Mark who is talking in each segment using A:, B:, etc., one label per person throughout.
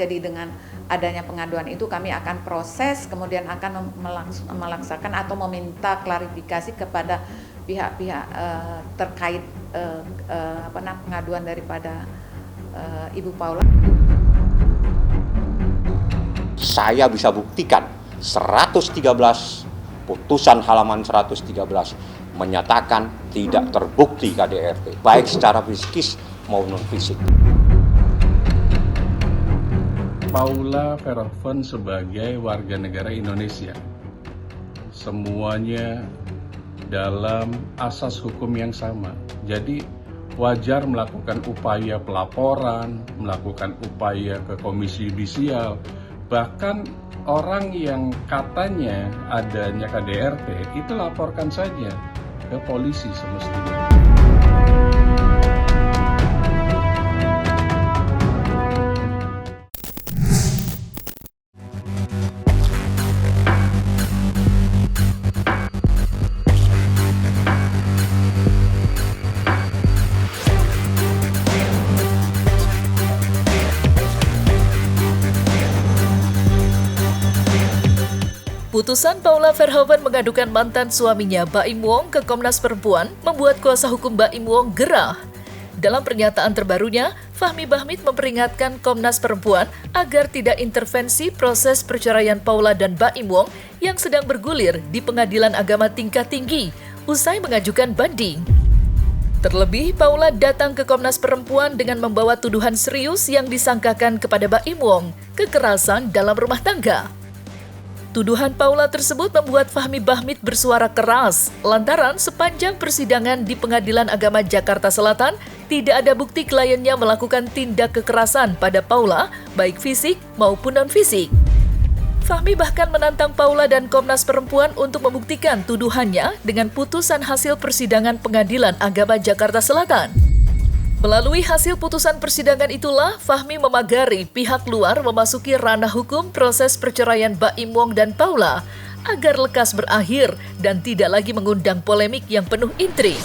A: Jadi dengan adanya pengaduan itu kami akan proses, kemudian akan melaksanakan atau meminta klarifikasi kepada pihak-pihak terkait pengaduan daripada Ibu Paula.
B: Saya bisa buktikan 113 putusan halaman 113 menyatakan tidak terbukti KDRT, baik secara psikis maupun non-fisik.
C: Paula Verhoeven sebagai warga negara Indonesia, semuanya dalam asas hukum yang sama. Jadi wajar melakukan upaya pelaporan, melakukan upaya ke Komisi Yudisial, bahkan orang yang katanya adanya KDRT itu laporkan saja ke polisi semestinya.
D: Putusan Paula Verhoeven mengadukan mantan suaminya Baim Wong ke Komnas Perempuan membuat kuasa hukum Baim Wong gerah. Dalam pernyataan terbarunya, Fahmi Bahmid memperingatkan Komnas Perempuan agar tidak intervensi proses perceraian Paula dan Baim Wong yang sedang bergulir di Pengadilan Agama Tingkat Tinggi usai mengajukan banding. Terlebih, Paula datang ke Komnas Perempuan dengan membawa tuduhan serius yang disangkakan kepada Baim Wong, kekerasan dalam rumah tangga. Tuduhan Paula tersebut membuat Fahmi Bahmid bersuara keras lantaran sepanjang persidangan di Pengadilan Agama Jakarta Selatan tidak ada bukti kliennya melakukan tindak kekerasan pada Paula, baik fisik maupun non-fisik. Fahmi bahkan menantang Paula dan Komnas Perempuan untuk membuktikan tuduhannya dengan putusan hasil persidangan Pengadilan Agama Jakarta Selatan. Melalui hasil putusan persidangan itulah, Fahmi memagari pihak luar memasuki ranah hukum proses perceraian Baim Wong dan Paula agar lekas berakhir dan tidak lagi mengundang polemik yang penuh intrik.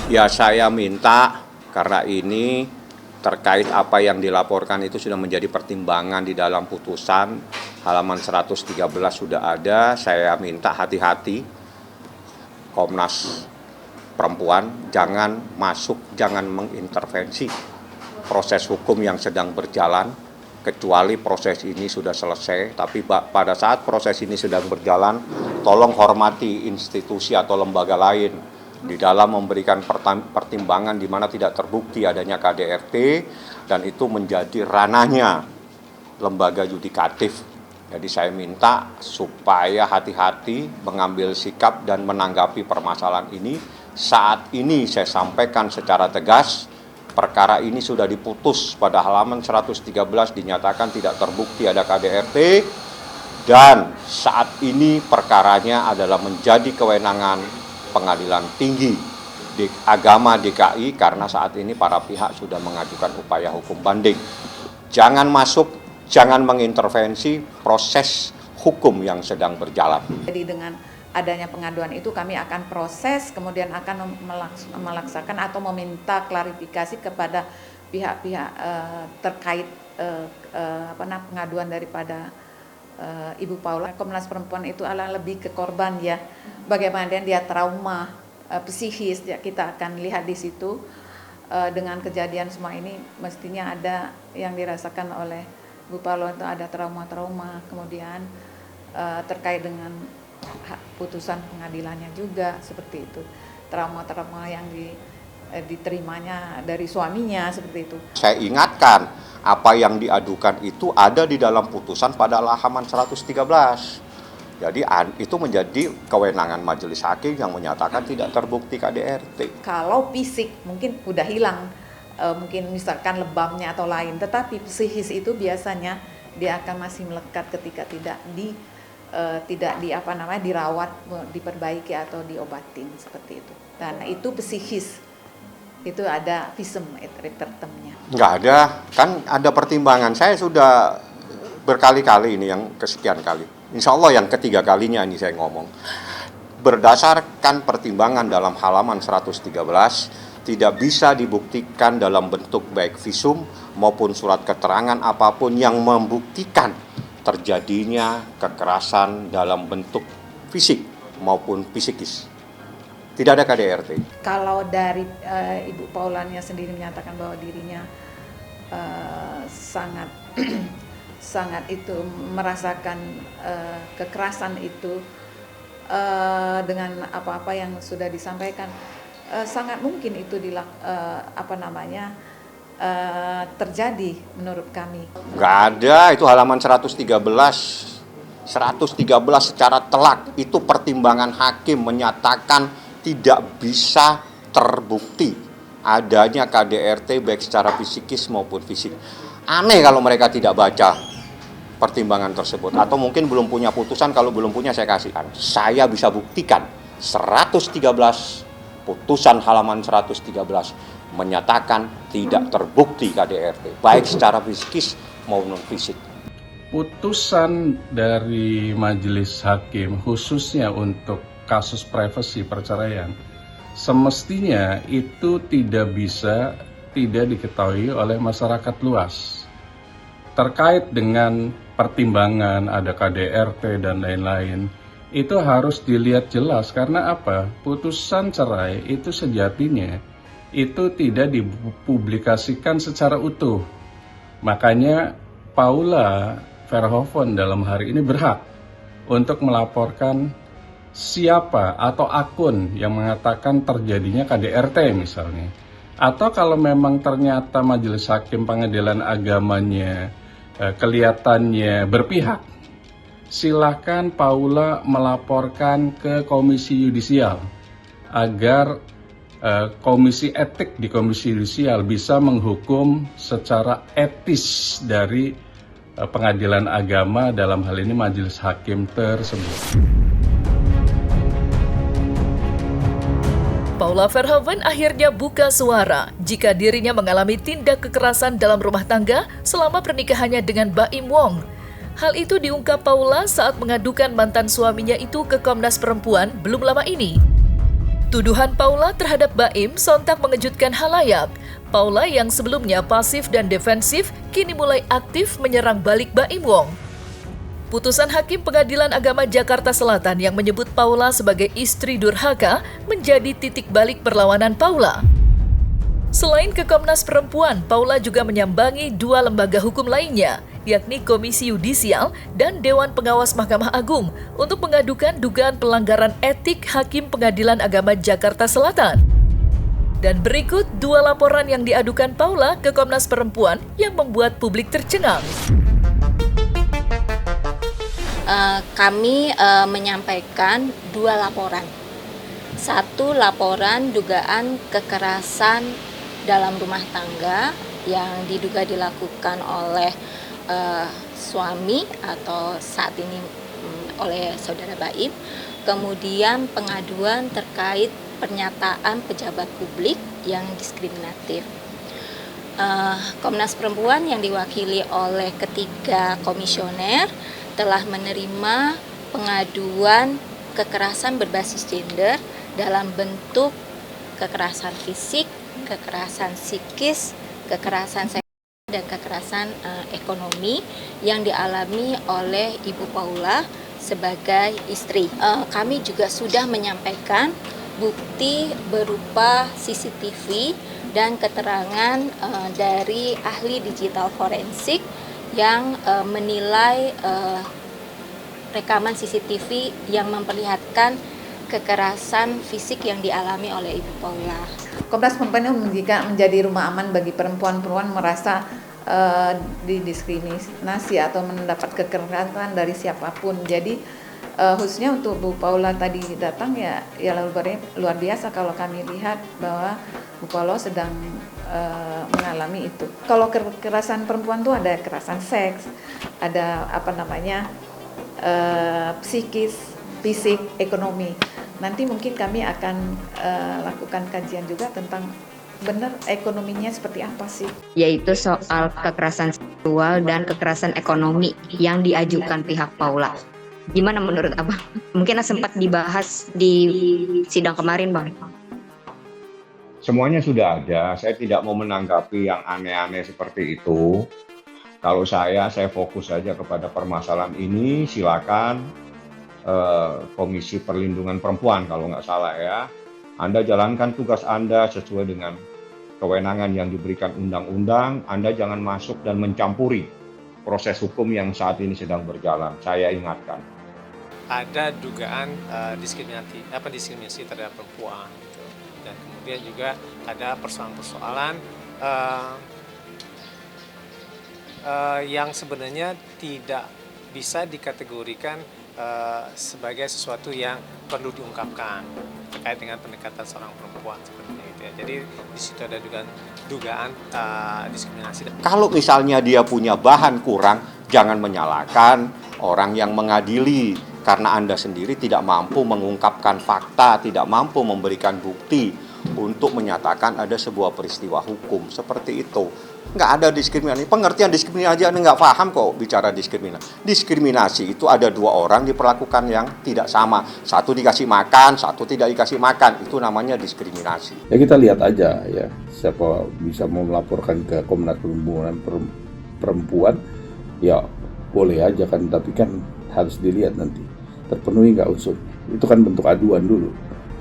B: Ya, saya minta karena ini terkait apa yang dilaporkan itu sudah menjadi pertimbangan di dalam putusan halaman 113 sudah ada. Saya minta hati-hati Komnas Perempuan jangan masuk, jangan mengintervensi proses hukum yang sedang berjalan kecuali proses ini sudah selesai. Tapi pada saat proses ini sedang berjalan, tolong hormati institusi atau lembaga lain di dalam memberikan pertimbangan di mana tidak terbukti adanya KDRT dan itu menjadi ranahnya lembaga yudikatif. Jadi saya minta supaya hati-hati mengambil sikap dan menanggapi permasalahan ini. Saat ini saya sampaikan secara tegas, perkara ini sudah diputus pada halaman 113 dinyatakan tidak terbukti ada KDRT dan saat ini perkaranya adalah menjadi kewenangan Pengadilan Tinggi di Agama DKI karena saat ini para pihak sudah mengajukan upaya hukum banding. Jangan masuk, jangan mengintervensi proses hukum yang sedang berjalan.
A: Jadi dengan adanya pengaduan itu kami akan proses, kemudian akan melaksanakan atau meminta klarifikasi kepada pihak-pihak terkait pengaduan daripada Ibu Paula. Komnas Perempuan itu adalah lebih ke korban ya, bagaimana dia trauma psikis ya, kita akan lihat di situ dengan kejadian semua ini mestinya ada yang dirasakan oleh Ibu Paula itu ada trauma-trauma, kemudian terkait dengan putusan pengadilannya juga seperti itu, trauma-trauma yang diterimanya dari suaminya seperti itu.
B: Saya ingatkan, apa yang diadukan itu ada di dalam putusan pada halaman 113. Jadi itu menjadi kewenangan majelis hakim yang menyatakan tidak terbukti KDRT.
A: Kalau fisik mungkin udah hilang, mungkin misalkan lebamnya atau lain, tetapi psikis itu biasanya dia akan masih melekat ketika tidak dirawat, diperbaiki atau diobatin seperti itu. Dan itu psikis. Itu ada visum tertemnya.
B: Nggak ada, kan ada pertimbangan. Saya sudah berkali-kali ini yang kesekian kali. Insya Allah yang ketiga kalinya ini saya ngomong. berdasarkan pertimbangan dalam halaman 113, tidak bisa dibuktikan dalam bentuk baik visum maupun surat keterangan apapun yang membuktikan terjadinya kekerasan dalam bentuk fisik maupun psikis. Tidak ada KDRT.
A: Kalau dari Ibu Paulanya sendiri menyatakan bahwa dirinya sangat sangat itu merasakan kekerasan itu dengan apa-apa yang sudah disampaikan, sangat mungkin itu terjadi menurut kami.
B: Nggak ada, itu halaman 113 secara telak, itu pertimbangan hakim menyatakan tidak bisa terbukti adanya KDRT baik secara psikis maupun fisik. Aneh kalau mereka tidak baca pertimbangan tersebut, atau mungkin belum punya putusan. Kalau belum punya saya kasihkan. Saya bisa buktikan 113 putusan halaman 113 menyatakan tidak terbukti KDRT baik secara psikis maupun fisik.
C: Putusan dari majelis hakim khususnya untuk kasus privasi perceraian semestinya itu tidak diketahui oleh masyarakat luas. Terkait dengan pertimbangan ada KDRT dan lain-lain, itu harus dilihat jelas. Karena apa? Putusan cerai itu sejatinya itu tidak dipublikasikan secara utuh. Makanya Paula Verhoeven dalam hari ini berhak untuk melaporkan siapa atau akun yang mengatakan terjadinya KDRT misalnya. Atau kalau memang ternyata majelis hakim pengadilan agamanya kelihatannya berpihak, silakan Paula melaporkan ke Komisi Yudisial agar Komisi Etik di Komisi Yudisial bisa menghukum secara etis dari pengadilan agama, dalam hal ini majelis hakim tersebut.
D: Paula Verhoeven akhirnya buka suara jika dirinya mengalami tindak kekerasan dalam rumah tangga selama pernikahannya dengan Baim Wong. Hal itu diungkap Paula saat mengadukan mantan suaminya itu ke Komnas Perempuan belum lama ini. Tuduhan Paula terhadap Baim sontak mengejutkan halayak. Paula yang sebelumnya pasif dan defensif kini mulai aktif menyerang balik Baim Wong. Putusan Hakim Pengadilan Agama Jakarta Selatan yang menyebut Paula sebagai istri durhaka menjadi titik balik perlawanan Paula. Selain ke Komnas Perempuan, Paula juga menyambangi dua lembaga hukum lainnya, yakni Komisi Yudisial dan Dewan Pengawas Mahkamah Agung untuk mengadukan dugaan pelanggaran etik Hakim Pengadilan Agama Jakarta Selatan. Dan berikut dua laporan yang diadukan Paula ke Komnas Perempuan yang membuat publik tercengang.
E: Kami menyampaikan dua laporan. Satu laporan dugaan kekerasan dalam rumah tangga yang diduga dilakukan oleh suami atau saat ini oleh saudara Baim. Kemudian pengaduan terkait pernyataan pejabat publik yang diskriminatif. Komnas Perempuan yang diwakili oleh ketiga komisioner telah menerima pengaduan kekerasan berbasis gender dalam bentuk kekerasan fisik, kekerasan psikis, kekerasan seksual, dan kekerasan ekonomi yang dialami oleh Ibu Paula sebagai istri. Kami juga sudah menyampaikan bukti berupa CCTV dan keterangan dari ahli digital forensik yang menilai rekaman CCTV yang memperlihatkan kekerasan fisik yang dialami oleh Ibu Paula.
A: Komnas Perempuan menjadi rumah aman bagi perempuan-perempuan merasa didiskriminasi atau mendapat kekerasan dari siapapun. Jadi khususnya untuk Bu Paula tadi datang ya luar biasa kalau kami lihat bahwa Bu Paula sedang mengalami itu. Kalau kekerasan perempuan itu ada kekerasan seks, ada psikis, fisik, ekonomi. Nanti mungkin kami akan lakukan kajian juga tentang benar ekonominya seperti apa sih.
F: Yaitu soal kekerasan seksual dan kekerasan ekonomi yang diajukan pihak Paula. Gimana menurut Abang? Mungkin sempat dibahas di sidang kemarin, Bang.
B: Semuanya sudah ada, saya tidak mau menanggapi yang aneh-aneh seperti itu. Kalau saya fokus saja kepada permasalahan ini, silakan Komisi Perlindungan Perempuan kalau nggak salah ya. Anda jalankan tugas Anda sesuai dengan kewenangan yang diberikan undang-undang. Anda jangan masuk dan mencampuri proses hukum yang saat ini sedang berjalan. Saya ingatkan.
G: Ada dugaan diskriminasi terhadap perempuan gitu. Dan kemudian juga ada persoalan-persoalan yang sebenarnya tidak bisa dikategorikan sebagai sesuatu yang perlu diungkapkan terkait dengan pendekatan seorang perempuan sebenarnya gitu ya. Jadi di situ ada dugaan diskriminasi.
B: Kalau misalnya dia punya bahan kurang, jangan menyalahkan orang yang mengadili karena Anda sendiri tidak mampu mengungkapkan fakta, tidak mampu memberikan bukti untuk menyatakan ada sebuah peristiwa hukum seperti itu. Nggak ada diskriminasi. Pengertian diskriminasi aja Anda nggak paham kok bicara diskriminasi. Diskriminasi itu ada dua orang diperlakukan yang tidak sama. Satu dikasih makan, satu tidak dikasih makan. Itu namanya diskriminasi.
H: Ya kita lihat aja ya, siapa bisa mau melaporkan ke Komnas Perempuan, ya boleh aja kan. Tapi kan harus dilihat nanti terpenuhi nggak unsur. Itu kan bentuk aduan dulu.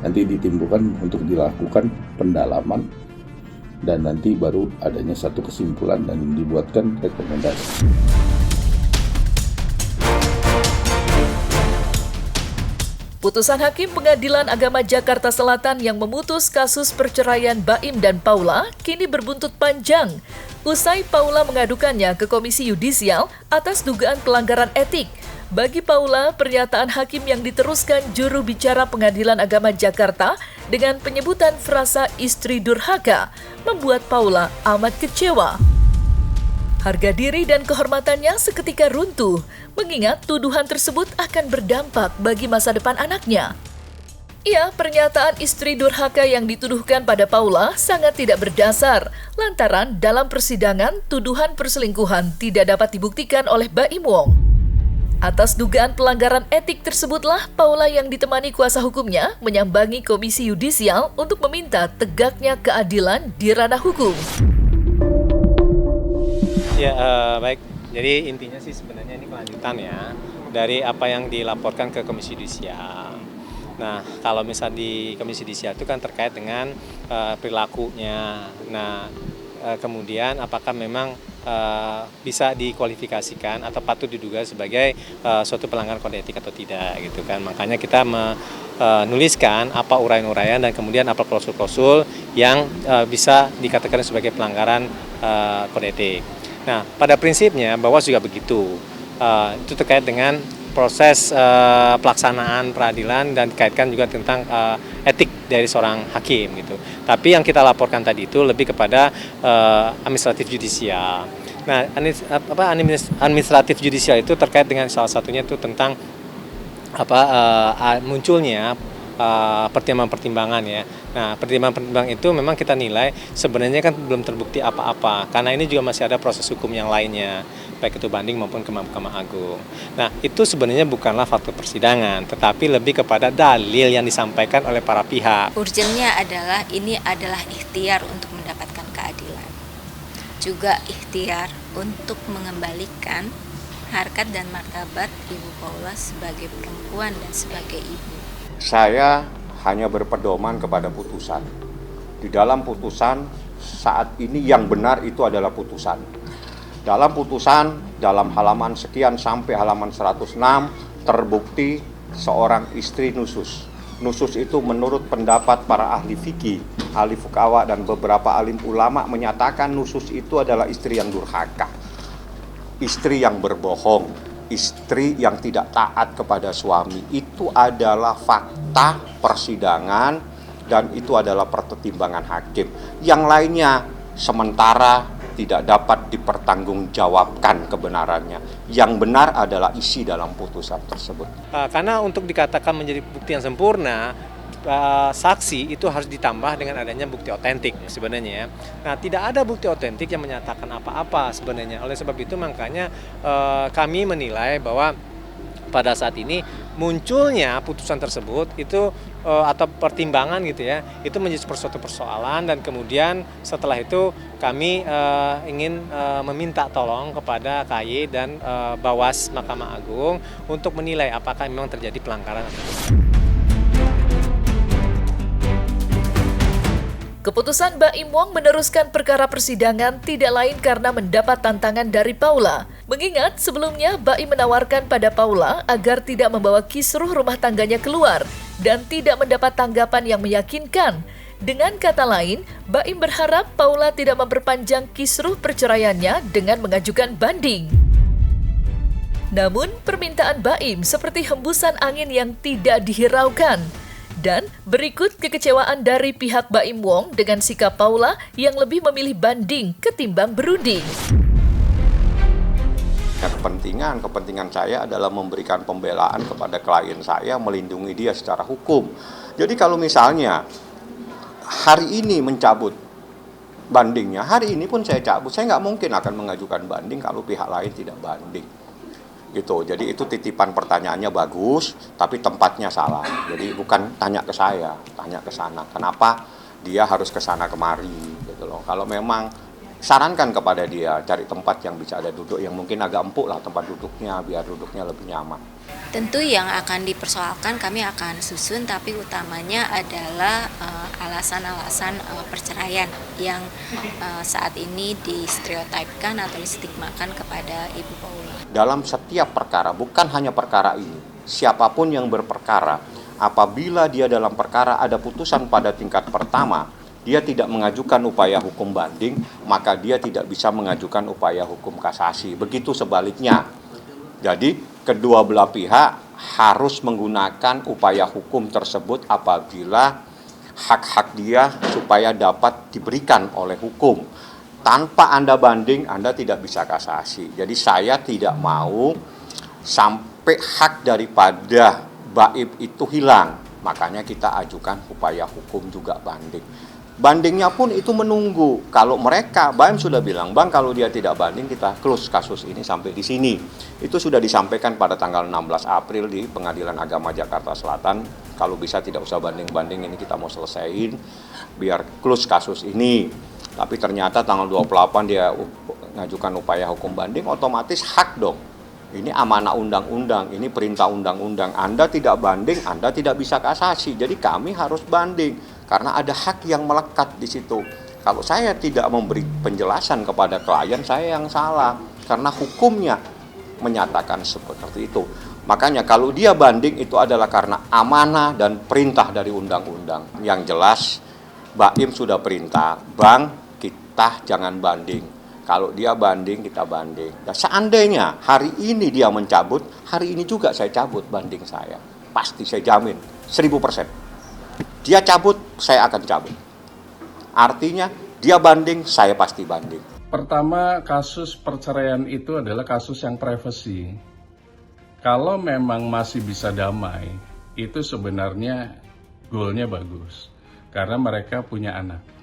H: Nanti ditimbulkan untuk dilakukan pendalaman, dan nanti baru adanya satu kesimpulan dan dibuatkan rekomendasi.
D: Putusan Hakim Pengadilan Agama Jakarta Selatan yang memutus kasus perceraian Baim dan Paula kini berbuntut panjang. Usai Paula mengadukannya ke Komisi Yudisial atas dugaan pelanggaran etik. Bagi Paula, pernyataan hakim yang diteruskan juru bicara Pengadilan Agama Jakarta dengan penyebutan frasa istri durhaka membuat Paula amat kecewa. Harga diri dan kehormatannya seketika runtuh, mengingat tuduhan tersebut akan berdampak bagi masa depan anaknya. Ya, pernyataan istri durhaka yang dituduhkan pada Paula sangat tidak berdasar, lantaran dalam persidangan tuduhan perselingkuhan tidak dapat dibuktikan oleh Baim Wong. Atas dugaan pelanggaran etik tersebutlah Paula yang ditemani kuasa hukumnya menyambangi Komisi Yudisial untuk meminta tegaknya keadilan di ranah hukum.
G: Ya, baik. Jadi intinya sih sebenarnya ini kelanjutan ya dari apa yang dilaporkan ke Komisi Yudisial. Nah, kalau misal di Komisi Yudisial itu kan terkait dengan perilakunya. Nah, kemudian apakah memang bisa dikualifikasikan atau patut diduga sebagai suatu pelanggaran kode etik atau tidak gitu kan. Makanya kita menuliskan apa uraian-uraian dan kemudian apa klausul-klausul yang bisa dikatakan sebagai pelanggaran kode etik. Nah, pada prinsipnya Bawas juga begitu. Itu terkait dengan proses pelaksanaan peradilan dan dikaitkan juga tentang etik dari seorang hakim gitu. Tapi yang kita laporkan tadi itu lebih kepada administratif judisial. Nah, administratif judisial itu terkait dengan salah satunya itu tentang munculnya pertimbangan-pertimbangan ya. Nah, pertimbangan-pertimbangan itu memang kita nilai sebenarnya kan belum terbukti apa-apa karena ini juga masih ada proses hukum yang lainnya, baik itu banding maupun ke Mahkamah Agung. Nah, itu sebenarnya bukanlah fakta persidangan, tetapi lebih kepada dalil yang disampaikan oleh para pihak.
E: Urgennya adalah ini adalah ikhtiar untuk mendapatkan keadilan. Juga ikhtiar untuk mengembalikan harkat dan martabat Ibu Paula sebagai perempuan dan sebagai ibu.
B: Saya hanya berpedoman kepada putusan. Di dalam putusan saat ini yang benar itu adalah putusan. Dalam putusan, dalam halaman sekian sampai halaman 106, terbukti seorang istri nusus. Nusus itu menurut pendapat para ahli fikih, ahli fuqaha dan beberapa alim ulama menyatakan nusus itu adalah istri yang durhaka. Istri yang berbohong, istri yang tidak taat kepada suami. Itu adalah fakta persidangan dan itu adalah pertimbangan hakim. Yang lainnya sementara tidak dapat dipertanggungjawabkan kebenarannya. Yang benar adalah isi dalam putusan tersebut.
G: Karena untuk dikatakan menjadi bukti yang sempurna, saksi itu harus ditambah dengan adanya bukti otentik sebenarnya. Nah, tidak ada bukti otentik yang menyatakan apa-apa sebenarnya. Oleh sebab itu makanya kami menilai bahwa pada saat ini munculnya putusan tersebut itu atau pertimbangan gitu ya, itu menjadi suatu persoalan, dan kemudian setelah itu kami ingin meminta tolong kepada KY dan Bawas Mahkamah Agung untuk menilai apakah memang terjadi pelanggaran.
D: Keputusan Baim Wong meneruskan perkara persidangan tidak lain karena mendapat tantangan dari Paula. Mengingat sebelumnya Baim menawarkan pada Paula agar tidak membawa kisruh rumah tangganya keluar dan tidak mendapat tanggapan yang meyakinkan. Dengan kata lain, Baim berharap Paula tidak memperpanjang kisruh perceraiannya dengan mengajukan banding. Namun, permintaan Baim seperti hembusan angin yang tidak dihiraukan. Dan berikut kekecewaan dari pihak Baim Wong dengan sikap Paula yang lebih memilih banding ketimbang berunding.
B: Kepentingan saya adalah memberikan pembelaan kepada klien saya, melindungi dia secara hukum. Jadi kalau misalnya hari ini mencabut bandingnya, hari ini pun saya cabut, saya nggak mungkin akan mengajukan banding kalau pihak lain tidak banding. Gitu. Jadi itu titipan pertanyaannya bagus, tapi tempatnya salah. Jadi bukan tanya ke saya, tanya ke sana. Kenapa dia harus ke sana kemari gitu loh. Kalau memang sarankan kepada dia cari tempat yang bisa ada duduk yang mungkin agak empuk lah tempat duduknya biar duduknya lebih nyaman.
E: Tentu yang akan dipersoalkan kami akan susun, tapi utamanya adalah alasan-alasan perceraian yang saat ini distereotipkan atau distigmakan kepada Ibu Paula.
B: Dalam setiap perkara, bukan hanya perkara ini, siapapun yang berperkara, apabila dia dalam perkara ada putusan pada tingkat pertama, dia tidak mengajukan upaya hukum banding, maka dia tidak bisa mengajukan upaya hukum kasasi. Begitu sebaliknya. Jadi, kedua belah pihak harus menggunakan upaya hukum tersebut apabila hak-hak dia supaya dapat diberikan oleh hukum. Tanpa Anda banding, Anda tidak bisa kasasi. Jadi saya tidak mau sampai hak daripada Baim itu hilang. Makanya kita ajukan upaya hukum juga banding. Bandingnya pun itu menunggu. Kalau mereka, Baim sudah bilang, Bang, kalau dia tidak banding, kita close kasus ini sampai di sini. Itu sudah disampaikan pada tanggal 16 April di Pengadilan Agama Jakarta Selatan. Kalau bisa tidak usah banding-banding, ini kita mau selesaiin, biar close kasus ini. Tapi ternyata tanggal 28 dia ngajukan upaya hukum banding, otomatis hak dong. Ini amanah undang-undang, ini perintah undang-undang. Anda tidak banding, Anda tidak bisa kasasi. Jadi kami harus banding, karena ada hak yang melekat di situ. Kalau saya tidak memberi penjelasan kepada klien, saya yang salah. Karena hukumnya menyatakan seperti itu. Makanya kalau dia banding itu adalah karena amanah dan perintah dari undang-undang. Yang jelas, Baim sudah perintah, Bang, kita jangan banding. Kalau dia banding, kita banding. Dan seandainya hari ini dia mencabut, hari ini juga saya cabut banding saya. Pasti saya jamin, 1000%. Dia cabut, saya akan cabut. Artinya, dia banding, saya pasti banding.
C: Pertama, kasus perceraian itu adalah kasus yang privasi. Kalau memang masih bisa damai, itu sebenarnya goalnya bagus. Karena mereka punya anak.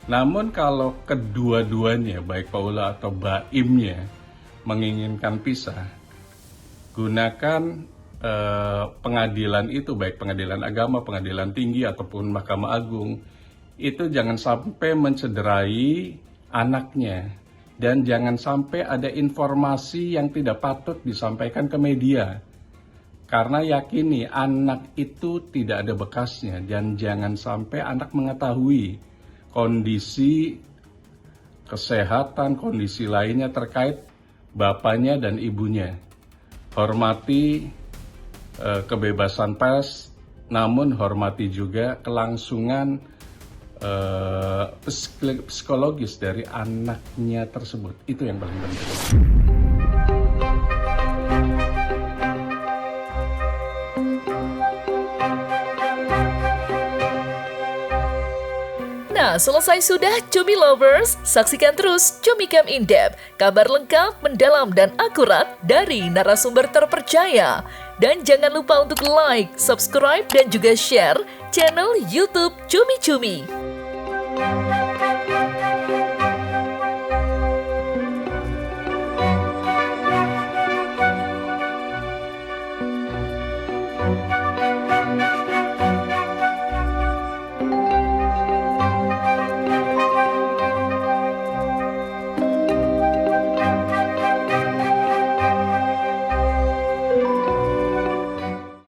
C: Namun kalau kedua-duanya, baik Paula atau Baimnya, menginginkan pisah, gunakan pengadilan itu, baik pengadilan agama, pengadilan tinggi, ataupun Mahkamah Agung, itu jangan sampai mencederai anaknya. Dan jangan sampai ada informasi yang tidak patut disampaikan ke media. Karena yakini anak itu tidak ada bekasnya, dan jangan sampai anak mengetahui kondisi kesehatan, kondisi lainnya terkait bapaknya dan ibunya. Hormati kebebasan pers, namun hormati juga kelangsungan psikologis dari anaknya tersebut. Itu yang paling penting.
D: Nah, selesai sudah Cumi Lovers, saksikan terus Cumi Camp In-Depth, kabar lengkap, mendalam, dan akurat dari narasumber terpercaya. Dan jangan lupa untuk like, subscribe, dan juga share channel YouTube Cumi Cumi.